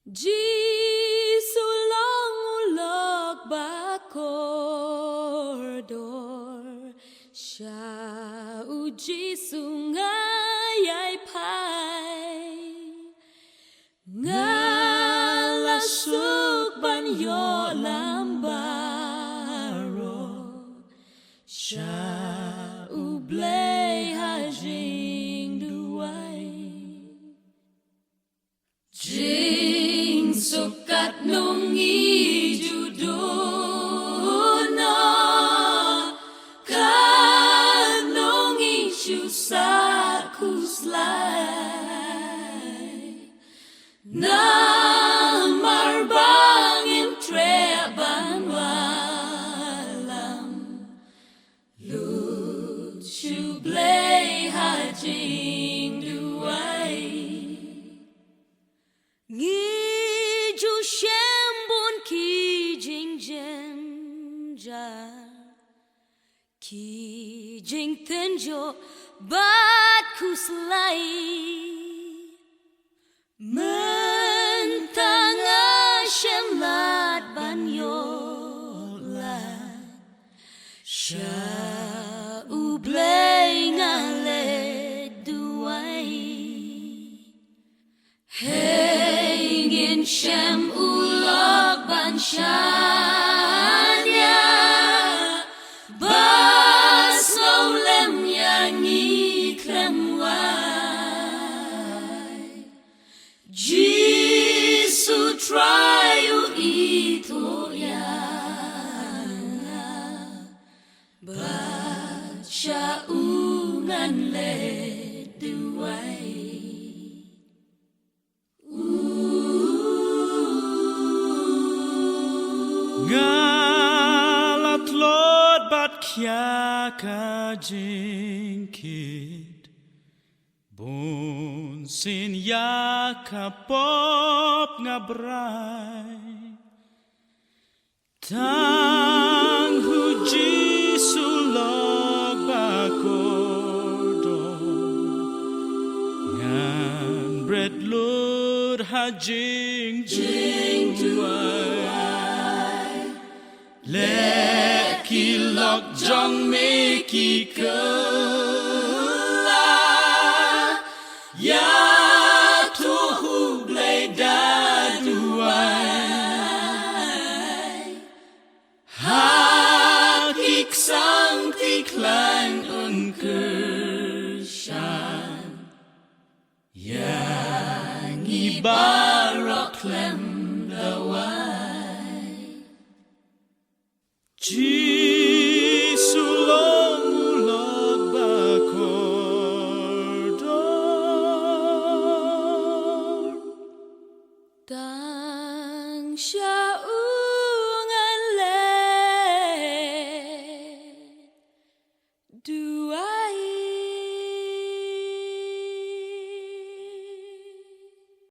Jisu long ulog bakordor siya Jisu ngayay pai ngalasuk banyo lambaro siya ublay hajing duway jing sukat nung ijudono kanong isyu sa kuslay na marbangin treban walam lucu blay hajing duway ngiju shembun ki jing jem ja ki jing tenjo bat kuslay mentanga shemlat banyola sha ublay ngale duway hangin shem ulog ban shanya bas ngolem yang iklemway Jisu try ito yang baca ungan le duway ngalat lod bat kya ka jingkit bun sin ya ka pop ngabray tang hu Jisu log bakordor ngan bret lod hajing jing duway le ki lok jong me ki la ya tu hu blay da duway ha kik sang ti klang un kershan yang ibarat klem laway Jisu long ulog bakordor tang siya